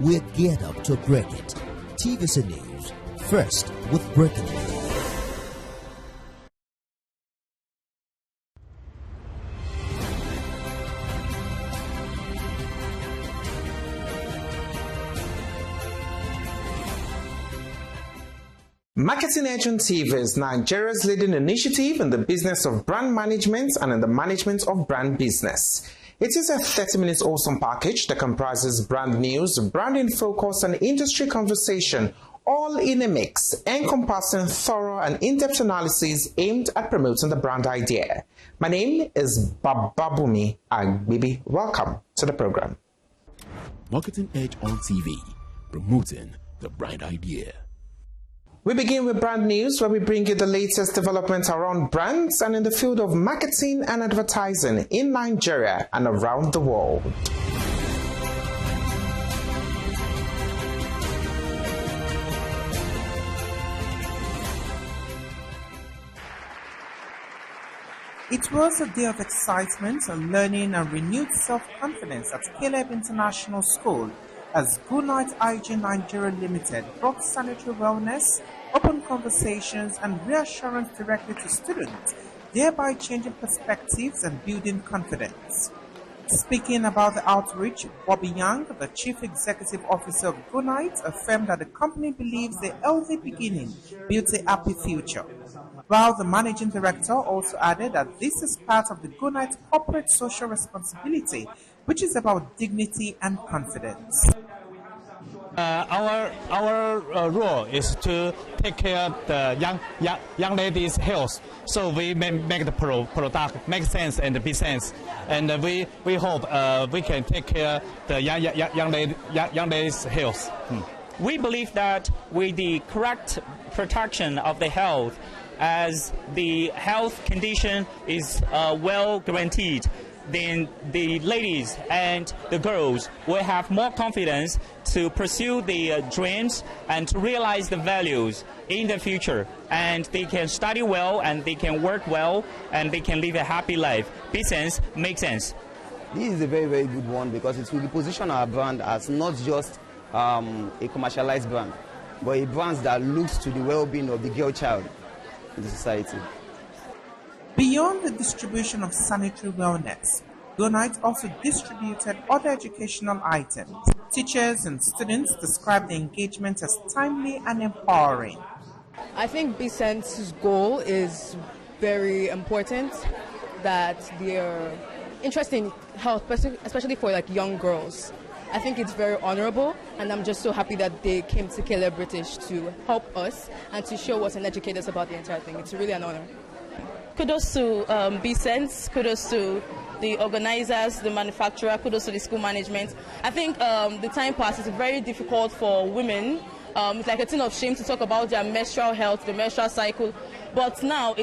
We're geared up to break it. TVC News, first with breaking news. Marketing Edge ONTV is Nigeria's leading initiative in the business of brand management and in the management of brand business. It is a 30-minute awesome package that comprises brand news, branding focus, and industry conversation, all in a mix, encompassing thorough and in-depth analysis aimed at promoting the brand idea. My name is Bababumi Agbibi. Welcome to the program. Marketing Edge ONTV, promoting the brand idea. We begin with brand news, where we bring you the latest developments around brands and in the field of marketing and advertising in Nigeria and around the world. It was a day of excitement and learning and renewed self-confidence at Caleb International School as Goodnight Hygiene Nigeria Limited brought sanitary wellness, open conversations, and reassurance directly to students, thereby changing perspectives and building confidence. Speaking about the outreach, Bobby Young, the Chief Executive Officer of Goodnight, affirmed that the company believes a healthy beginning builds a happy future, while the Managing Director also added that this is part of the Goodnight corporate social responsibility, which is about dignity and confidence. Our role is to take care of the young ladies' health. So we make the product make sense and be sense, and we hope we can take care of the young ladies' health. We believe that with the correct protection of the health, as the health condition is well guaranteed, then the ladies and the girls will have more confidence to pursue their dreams and to realize the values in the future. And they can study well, and they can work well, and they can live a happy life. Business makes sense. This is a very, very good one because it will position our brand as not just a commercialized brand, but a brand that looks to the well-being of the girl child in the society. Beyond the distribution of sanitary wellness, Goodnight also distributed other educational items. Teachers and students described the engagement as timely and empowering. I think BSense's goal is very important, that they're interested in health, especially for like young girls. I think it's very honorable, and I'm just so happy that they came to Caleb British to help us and to show us and educate us about the entire thing. It's really an honor. Kudos to BSense, kudos to the organizers, the manufacturer, kudos to the school management. I think the time pass is very difficult for women. It's like a thing of shame to talk about their menstrual health, the menstrual cycle. But now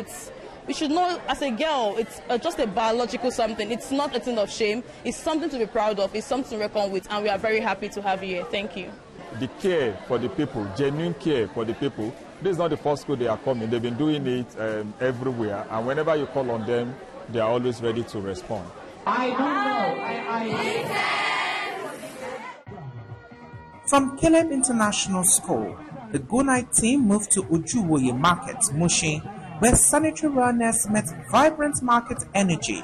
we should know, as a girl, it's just a biological something. It's not a thing of shame. It's something to be proud of. It's something to reckon with, and we are very happy to have you here. Thank you. The care for the people, genuine care for the people. This is not the first school they are coming. They've been doing it everywhere, and whenever you call on them, they are always ready to respond. I don't know. From Caleb International School, the Goodnight team moved to Ujuwoye Market, Mushin, where sanitary wellness met vibrant market energy.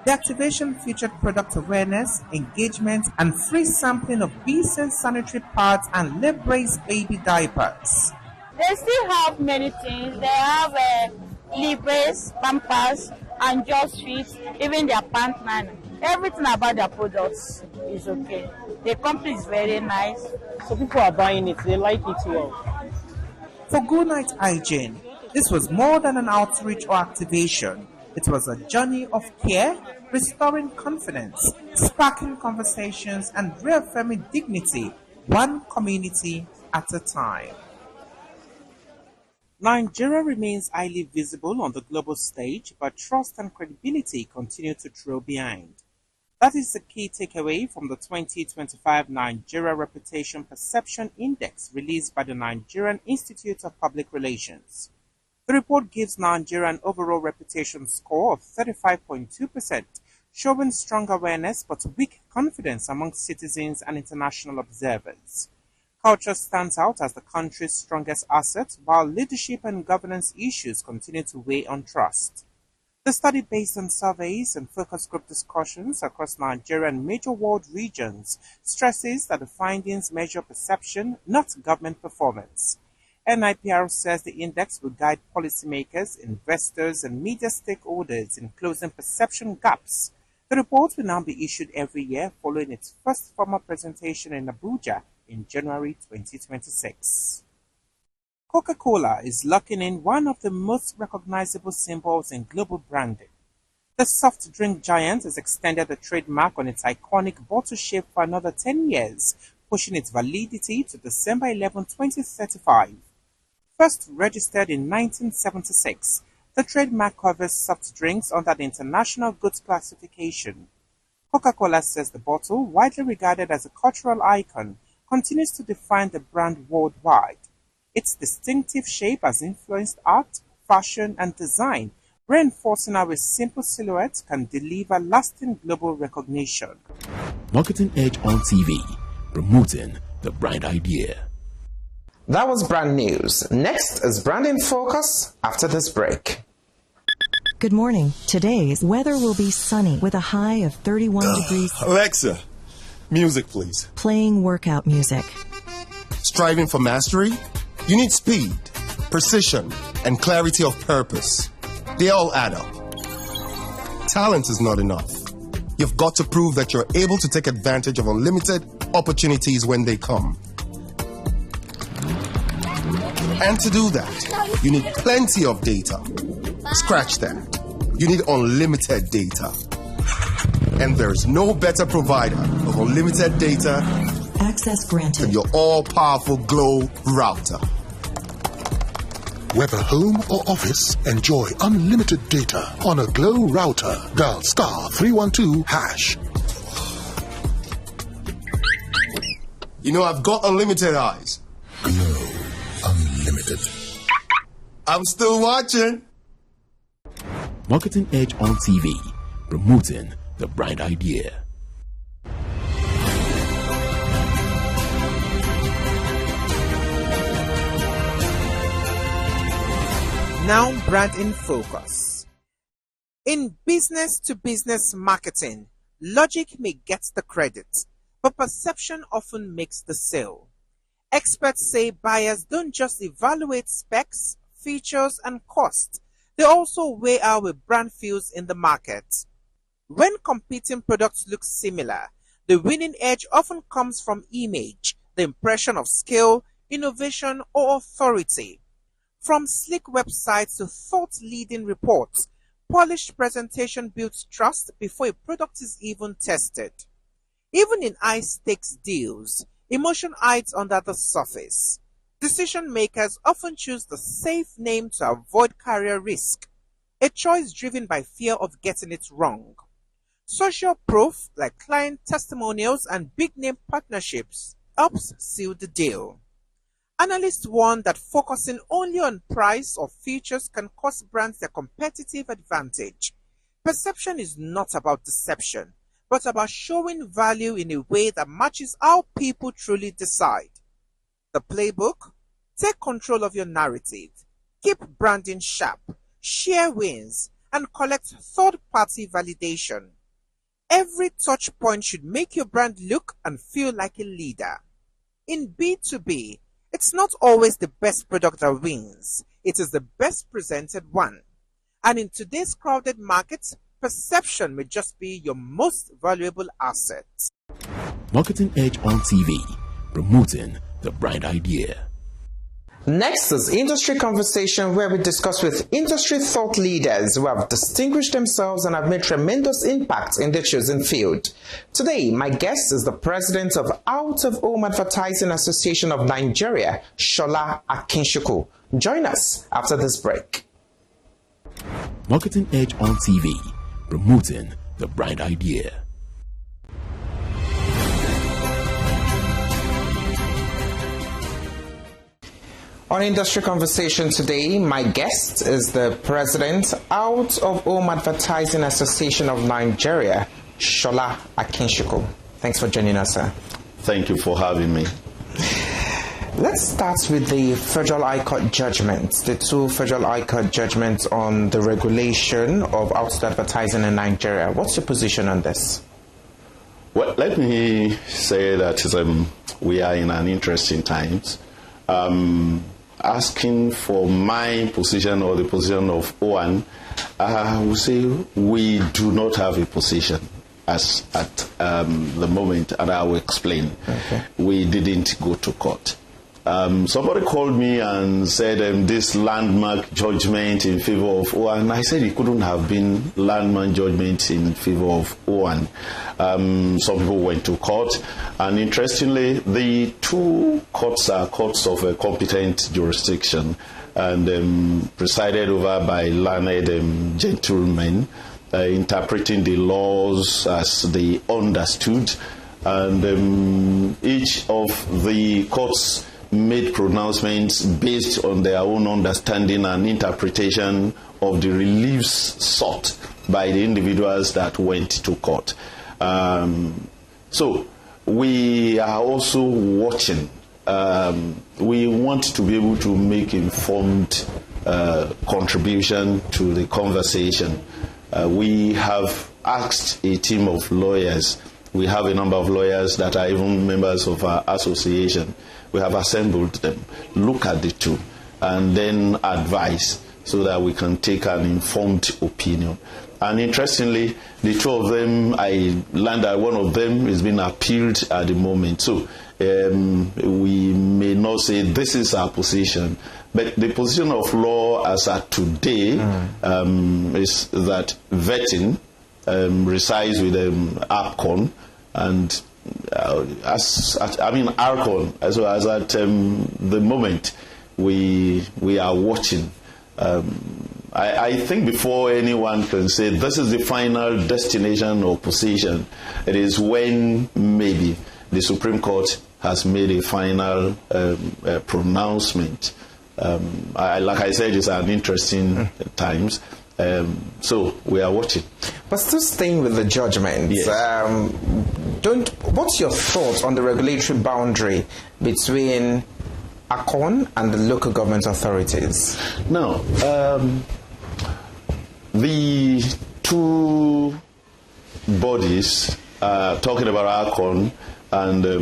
The activation featured product awareness, engagement, and free sampling of BSense sanitary pads and lip-raised baby diapers. They still have many things. They have lip-raised, pampers, and just fit, even their pant line. Everything about their products is okay. The company is very nice. So people are buying it, they like it well. For Goodnight Hygiene, this was more than an outreach or activation. It was a journey of care, restoring confidence, sparking conversations, and reaffirming dignity, one community at a time. Nigeria remains highly visible on the global stage, but trust and credibility continue to trail behind. That is the key takeaway from the 2025 Nigeria Reputation Perception Index released by the Nigerian Institute of Public Relations. The report gives Nigeria an overall reputation score of 35.2%, showing strong awareness but weak confidence among citizens and international observers. Culture stands out as the country's strongest asset, while leadership and governance issues continue to weigh on trust. The study, based on surveys and focus group discussions across Nigeria and major world regions, stresses that the findings measure perception, not government performance. NIPR says the index will guide policymakers, investors, and media stakeholders in closing perception gaps. The report will now be issued every year following its first formal presentation in Abuja in January 2026. Coca-Cola is locking in one of the most recognizable symbols in global branding. The soft drink giant has extended the trademark on its iconic bottle shape for another 10 years, pushing its validity to December 11, 2035. First registered in 1976, the trademark covers soft drinks under the International Goods Classification. Coca-Cola says the bottle, widely regarded as a cultural icon, continues to define the brand worldwide. Its distinctive shape has influenced art, fashion, and design, reinforcing how a simple silhouette can deliver lasting global recognition. Marketing Edge on TV, promoting the brand idea. That was brand news. Next is Brand in Focus after this break. Good morning. Today's weather will be sunny with a high of 31 degrees. Alexa, music please. Playing workout music. Striving for mastery? You need speed, precision, and clarity of purpose. They all add up. Talent is not enough. You've got to prove that you're able to take advantage of unlimited opportunities when they come. And to do that, you need plenty of data. Scratch that. You need unlimited data. And there's no better provider of unlimited data Access granted. than your all-powerful Glow router. Whether home or office, enjoy unlimited data on a Glow router. Dial *312#. You know, I've got unlimited eyes. Glow Unlimited. I'm still watching. Marketing Edge on TV, promoting the brand idea. Now, brand in focus. In business-to-business marketing, logic may get the credit, but perception often makes the sale. Experts say buyers don't just evaluate specs, features, and cost. They also weigh how a brand feels in the market. When competing products look similar, the winning edge often comes from image, the impression of skill, innovation, or authority. From sleek websites to thought-leading reports, polished presentation builds trust before a product is even tested. Even in high-stakes deals, emotion hides under the surface. Decision makers often choose the safe name to avoid career risk, a choice driven by fear of getting it wrong. Social proof, like client testimonials and big-name partnerships, helps seal the deal. Analysts warn that focusing only on price or features can cost brands their competitive advantage. Perception is not about deception, but about showing value in a way that matches how people truly decide. The playbook? Take control of your narrative. Keep branding sharp, share wins, and collect third-party validation. Every touch point should make your brand look and feel like a leader. In B2B, it's not always the best product that wins. It is the best presented one. And in today's crowded market, perception may just be your most valuable asset. Marketing Edge on TV, promoting the brand idea. Next is Industry Conversation, where we discuss with industry thought leaders who have distinguished themselves and have made tremendous impact in their chosen field. Today, my guest is the president of Out-of-Home Advertising Association of Nigeria, Shola Akinshuku. Join us after this break. Marketing Edge on TV, promoting the brand idea. On Industry Conversation today, my guest is the President, Out of Home Advertising Association of Nigeria, Shola Akinshuko. Thanks for joining us, sir. Thank you for having me. Let's start with the Federal High Court judgments, the two Federal High Court judgments on the regulation of outdoor advertising in Nigeria. What's your position on this? Well, let me say that we are in an interesting times. Asking for my position or the position of OAN, I will say we do not have a position as at the moment, and I will explain. Okay. We didn't go to court. Somebody called me and said this landmark judgment in favor of OAN. I said it couldn't have been landmark judgment in favor of OAN. Some people went to court, and interestingly, the two courts are courts of a competent jurisdiction and presided over by learned gentlemen interpreting the laws as they understood, and each of the courts made pronouncements based on their own understanding and interpretation of the reliefs sought by the individuals that went to court. So we are also watching. We want to be able to make informed contribution to the conversation. We have asked a team of lawyers. We have a number of lawyers that are even members of our association. We have assembled them, look at the two, and then advise so that we can take an informed opinion. And interestingly, the two of them, I learned that one of them is being appealed at the moment. So we may not say this is our position, but the position of law as at today is that vetting resides with ARCON, and ARCON, as at the moment we are watching. I think before anyone can say this is the final destination or position, it is when maybe the Supreme Court has made a final pronouncement. Like I said, it's an interesting times. So we are watching. But still staying with the judgments, yes. What's your thoughts on the regulatory boundary between ARCON and the local government authorities? Now, the two bodies talking about ARCON and the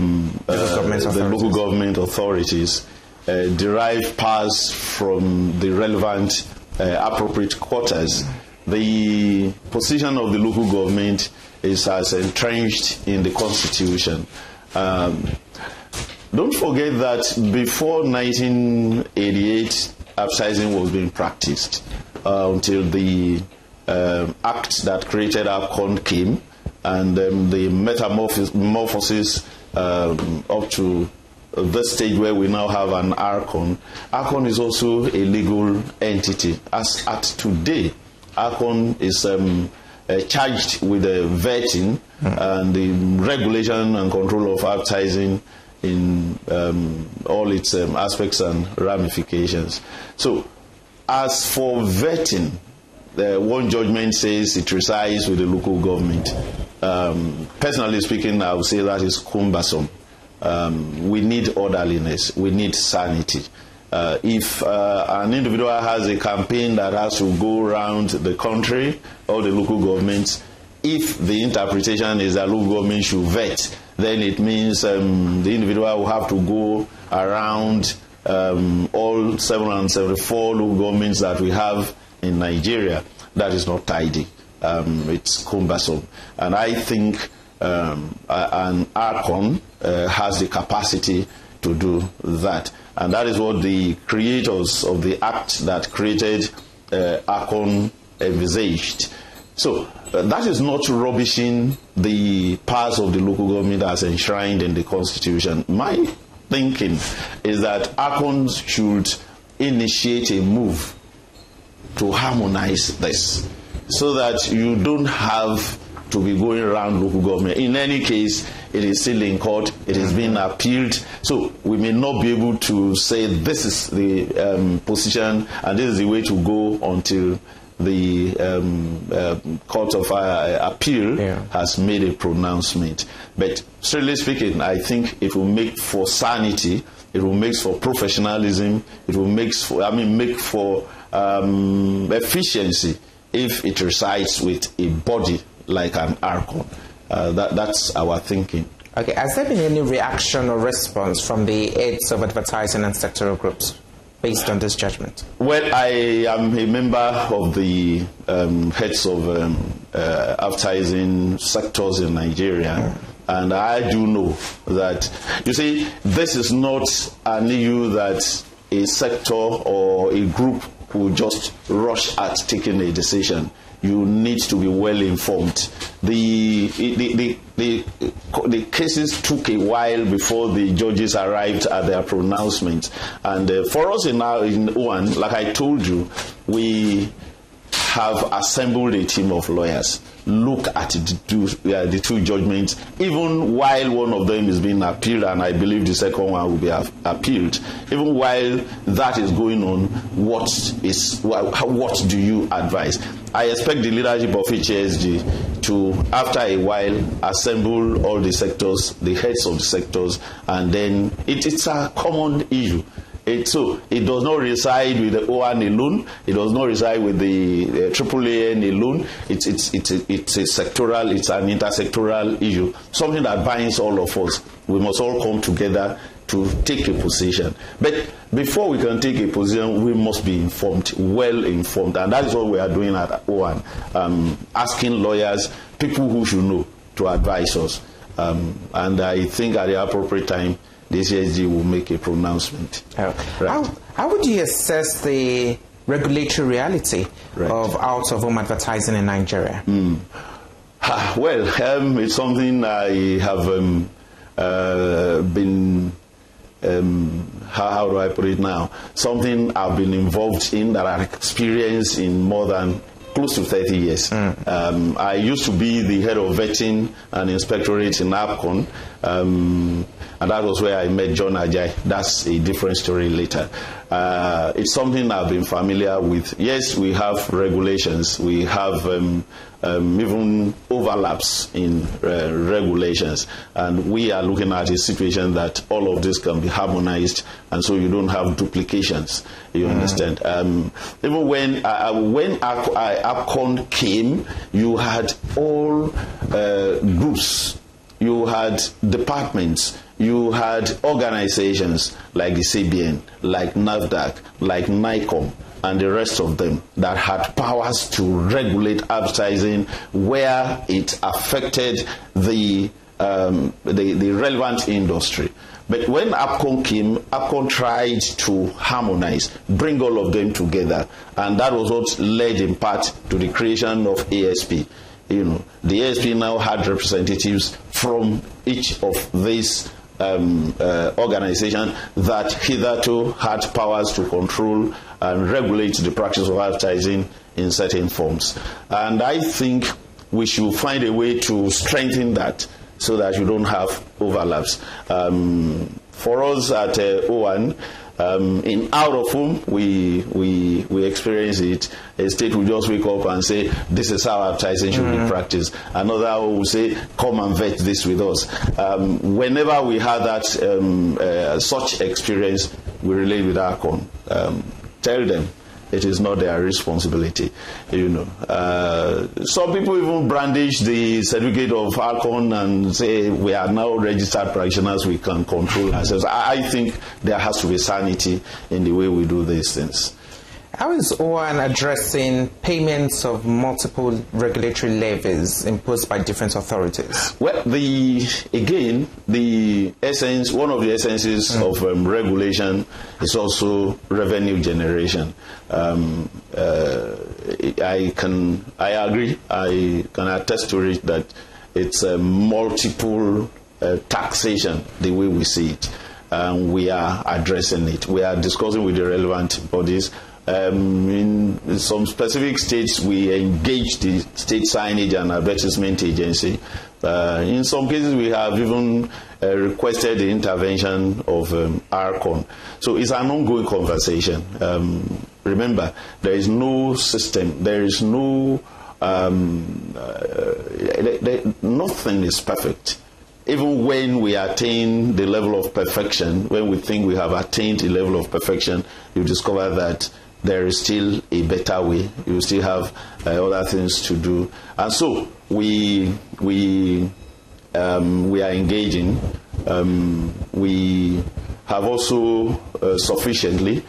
local government authorities derive powers from the relevant appropriate quarters. The position of the local government is as entrenched in the Constitution. Don't forget that before 1988, advertising was being practiced until the act that created ARCON came, and the metamorphosis up to this stage where we now have an ARCON. ARCON is also a legal entity. As at today, ARCON is charged with vetting and the regulation and control of advertising in all its aspects and ramifications. So, as for vetting, one judgment says it resides with the local government. Personally speaking, I would say that is cumbersome. We need orderliness, we need sanity. If an individual has a campaign that has to go around the country or the local governments, if the interpretation is that local government should vet, then it means the individual will have to go around all 774 local governments that we have in Nigeria. That is not tidy. It's cumbersome. And I think an ARCON has the capacity to do that. And that is what the creators of the act that created ARCON envisaged. So that is not rubbishing the powers of the local government as enshrined in the Constitution. My thinking is that ARCON should initiate a move to harmonize this, so that you don't have to be going around local government. In any case, it is still in court. It is being appealed. So we may not be able to say this is the position and this is the way to go until the Court of Appeal has made a pronouncement. But strictly speaking, I think it will make for sanity, it will make for professionalism, it will make for efficiency if it resides with a body like an ARCON. That's our thinking. Okay, has there been any reaction or response from the heads of advertising and sectoral groups based on this judgment? Well, I am a member of the heads of advertising sectors in Nigeria, and I do know that, you see, this is not an issue that a sector or a group will just rush at taking a decision. You need to be well informed. The cases took a while before the judges arrived at their pronouncement. And for us in OAN, like I told you, we have assembled a team of lawyers. Look at the two judgments, even while one of them is being appealed, and I believe the second one will be appealed. Even while that is going on, what do you advise? I expect the leadership of HASG to, after a while, assemble all the sectors, the heads of the sectors, and then it's a common issue. So it does not reside with the OAN alone. It does not reside with the AAAN alone. It's a sectoral, it's an intersectoral issue, something that binds all of us. We must all come together to take a position. But before we can take a position, we must be informed, well informed, and that is what we are doing at OAN, asking lawyers, people who should know, to advise us. And I think at the appropriate time, the CSG will make a pronouncement. Right. How would you assess the regulatory reality of out-of-home advertising in Nigeria? Well, it's something I have been, how do I put it now? Something I've been involved in, that I've experienced in more than close to 30 years. I used to be the head of vetting and inspectorate in APCON, and that was where I met John Ajay. That's a different story later. It's something I've been familiar with. Yes, we have regulations. We have even overlaps in regulations. And we are looking at a situation that all of this can be harmonized, and so you don't have duplications. You understand? Even when APCON came, you had all groups, you had departments, you had organizations like the CBN, like NAFDAC, like NICOM, and the rest of them that had powers to regulate advertising where it affected the relevant industry. But when APCON came, APCON tried to harmonize, bring all of them together, and that was what led in part to the creation of ASP. You know, the ASP now had representatives from each of these organizations that hitherto had powers to control and regulate the practice of advertising in certain forms. And I think we should find a way to strengthen that so that you don't have overlaps. For us at OAN, in out of whom we experience it, a state will just wake up and say, this is how advertising should be practiced. Another will say, come and vet this with us. Whenever we have that such experience, we relate with ARCON. Tell them it is not their responsibility. You know, some people even brandish the certificate of ARCON and say we are now registered practitioners, we can control ourselves. I think there has to be sanity in the way we do these things. How is OAN addressing payments of multiple regulatory levies imposed by different authorities? Well, one of the essences of regulation is also revenue generation. I agree. I can attest to it that it's a multiple taxation the way we see it. We are addressing it. We are discussing with the relevant bodies. In some specific states, we engage the state signage and advertisement agency. In some cases, we have even requested the intervention of ARCON. So it's an ongoing conversation. Remember, there is no system, there is no, nothing is perfect. Even when we attain the level of perfection, when we think we have attained a level of perfection, you discover that there is still a better way. You still have other things to do. And so we are engaging. We have also sufficiently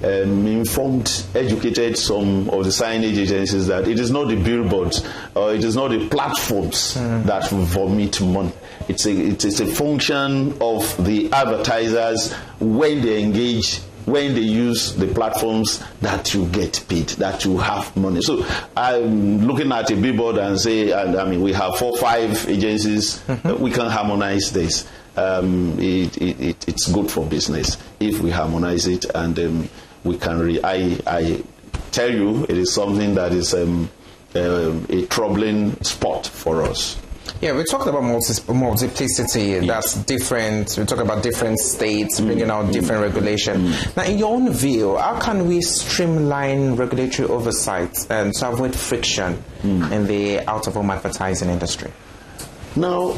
informed, educated some of the signage agencies that it is not the billboards or it is not the platforms that vomit money. It's a function of the advertisers when they engage, when they use the platforms, that you get paid, that you have money. So I'm looking at a billboard and say, I mean, we have 4 or 5 agencies, we can harmonize this. It's good for business if we harmonize it, and we can. I tell you, it is something that is a troubling spot for us. Yeah, we talked about multiplicity. That's different. We talk about different states bringing out different regulation. Now, in your own view, how can we streamline regulatory oversight and to avoid friction in the out-of-home advertising industry? Now,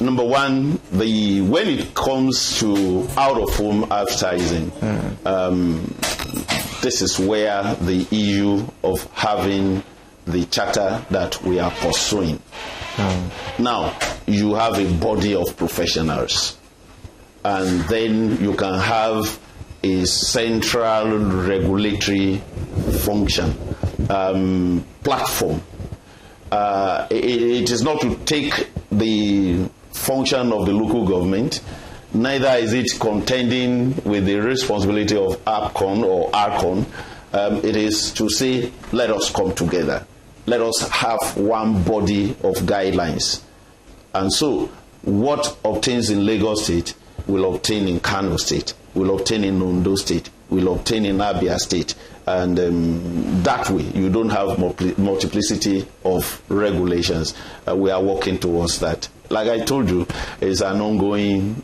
number one, when it comes to out-of-home advertising, this is where the issue of having the charter that we are pursuing. Now, you have a body of professionals, and then you can have a central regulatory function, platform. It is not to take the function of the local government, neither is it contending with the responsibility of ARCON or ARCON. It is to say, let us come together. Let us have one body of guidelines. And so, what obtains in Lagos State will obtain in Kano State, will obtain in Ondo State, will obtain in Abia State. And that way, you don't have multiplicity of regulations. We are working towards that. Like I told you, it's an ongoing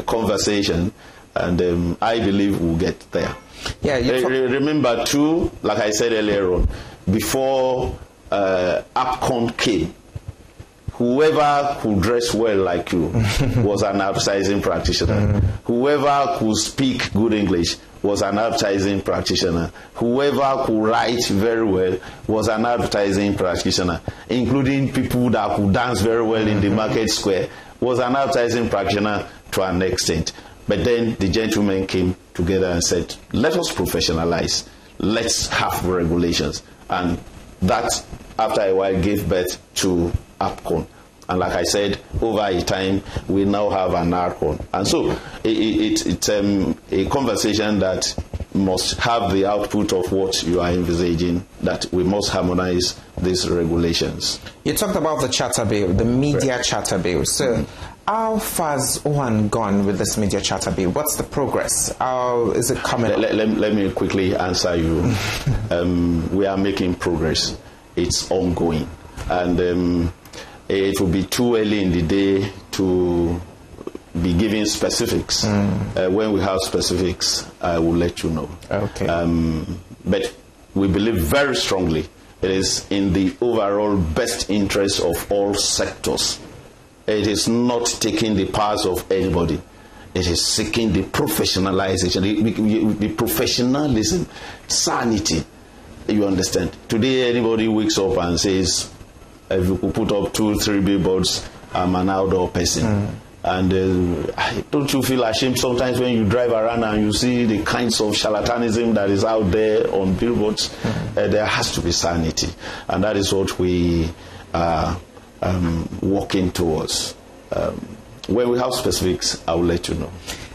conversation, and I believe we'll get there. Yeah. Remember too, like I said earlier on, before APCON came, whoever could dress well like you was an advertising practitioner. Whoever could speak good English was an advertising practitioner. Whoever could write very well was an advertising practitioner, including people that could dance very well in the market square was an advertising practitioner to an extent. But then the gentlemen came together and said, let us professionalize. Let's have regulations. And that, after a while, gave birth to APCON. And like I said, over a time, we now have an ARCON. And so it's a conversation that must have the output of what you are envisaging, that we must harmonize these regulations. You talked about the charter bill, the media charter bill. So how far has OAN gone with this media charter bill? What's the progress? How is it coming? Let me quickly answer you. We are making progress. It's ongoing. And it will be too early in the day to be giving specifics. When we have specifics, I will let you know. Okay. But we believe very strongly it is in the overall best interest of all sectors. It is not taking the powers of anybody. It is seeking the professionalization, the professionalism, sanity. You understand? Today, anybody wakes up and says, if you could put up 2 or 3 billboards, I'm an outdoor person. And don't you feel ashamed sometimes when you drive around and you see the kinds of charlatanism that is out there on billboards? There has to be sanity. And that is what we are working towards. When we have specifics, I will let you know.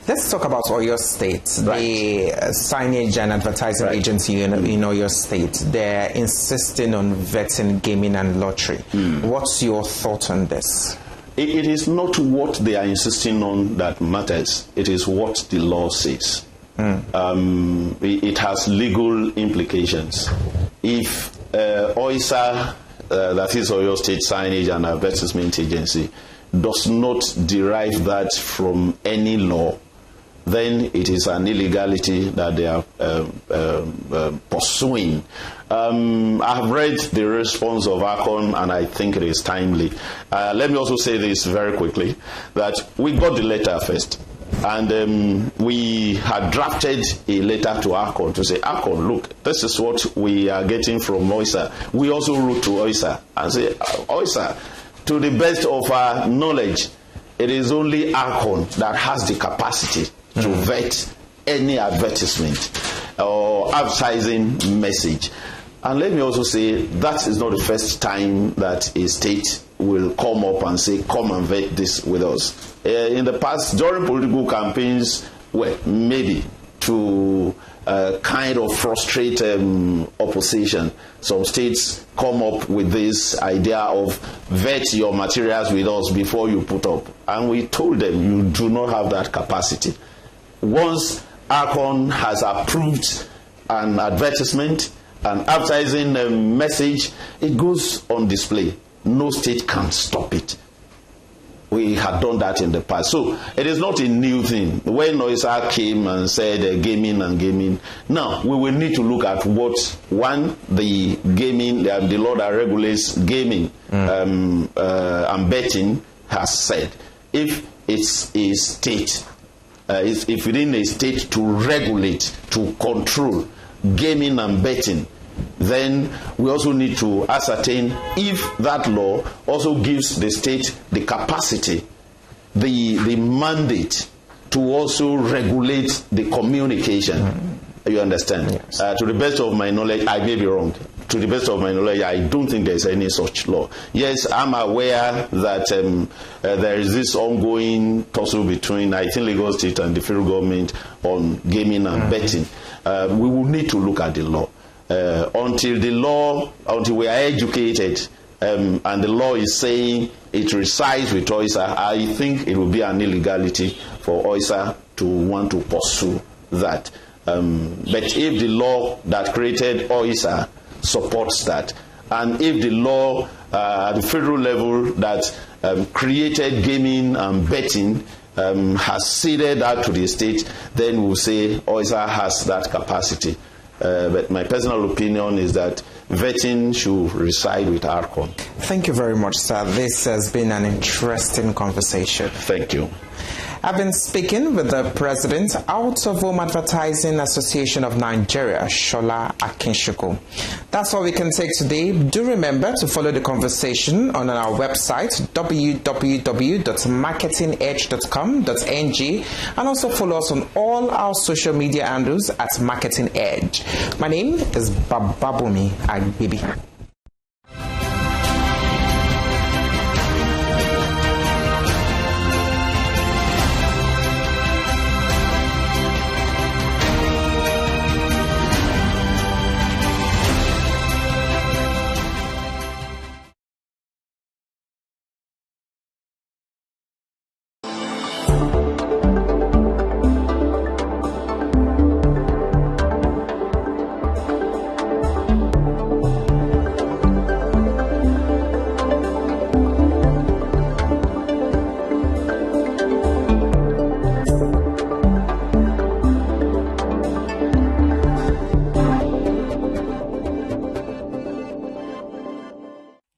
Let's talk about Oyo State, the signage and advertising agency in Oyo State. They're insisting on vetting gaming and lottery. What's your thought on this? It is not what they are insisting on that matters. It is what the law says. It has legal implications. If OISA, that is Oyo State Signage and Advertisement Agency, does not derive that from any law, then it is an illegality that they are pursuing. I have read the response of ACON and I think it is timely. Let me also say this very quickly, that we got the letter first. And we had drafted a letter to ACON to say, ACON, look, this is what we are getting from OISA. We also wrote to OISA and say, OISA, to the best of our knowledge, it is only ACON that has the capacity to vet any advertisement or advertising message. And let me also say, that is not the first time that a state will come up and say, come and vet this with us. In the past, during political campaigns, well, maybe to kind of frustrate opposition, some states come up with this idea of vet your materials with us before you put up. And we told them, you do not have that capacity. Once ACON has approved an advertisement, an advertising message, it goes on display. No state can stop it. We had done that in the past. So it is not a new thing. When OISA came and said gaming and gaming, now we will need to look at what, one, the gaming, the law that regulates gaming and betting has said. If it's a state, if within a state to regulate, to control gaming and betting, then we also need to ascertain if that law also gives the state the capacity, the mandate to also regulate the communication. You understand? Yes. To the best of my knowledge, I may be wrong. To the best of my knowledge, I don't think there's any such law. Yes, I'm aware that there is this ongoing tussle between, I think, Lagos State and the federal government on gaming and betting. We will need to look at the law. Until we are educated and the law is saying it resides with OISA, I think it will be an illegality for OISA to want to pursue that. But if the law that created OISA supports that, and if the law at the federal level that created gaming and betting has ceded that to the state, then we'll say OISA has that capacity. But my personal opinion is that vetting should reside with ARCON. Thank you very much, sir. This has been an interesting conversation. Thank you. I've been speaking with the President, Out of Home Advertising Association of Nigeria, Shola Akinshuku. That's all we can take today. Do remember to follow the conversation on our website, www.marketingedge.com.ng, and also follow us on all our social media handles at Marketing Edge. My name is Bababumi Agbibi.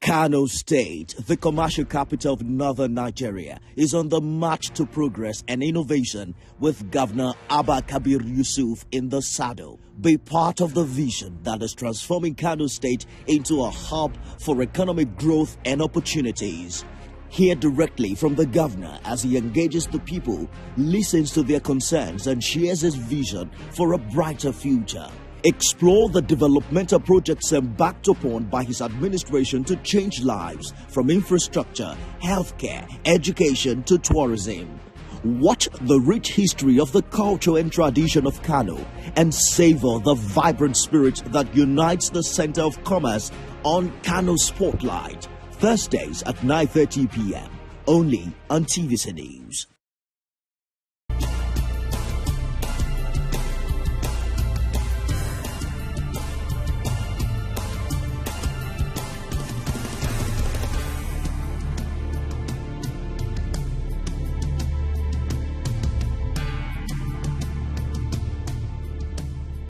Kano State, the commercial capital of northern Nigeria, is on the march to progress and innovation with Governor Abba Kabir Yusuf in the saddle. Be part of the vision that is transforming Kano State into a hub for economic growth and opportunities. Hear directly from the governor as he engages the people, listens to their concerns and shares his vision for a brighter future. Explore the developmental projects embarked upon by his administration to change lives, from infrastructure, healthcare, education to tourism. Watch the rich history of the culture and tradition of Kano and savor the vibrant spirit that unites the center of commerce on Kano Spotlight, Thursdays at 9:30 p.m. only on TVC News.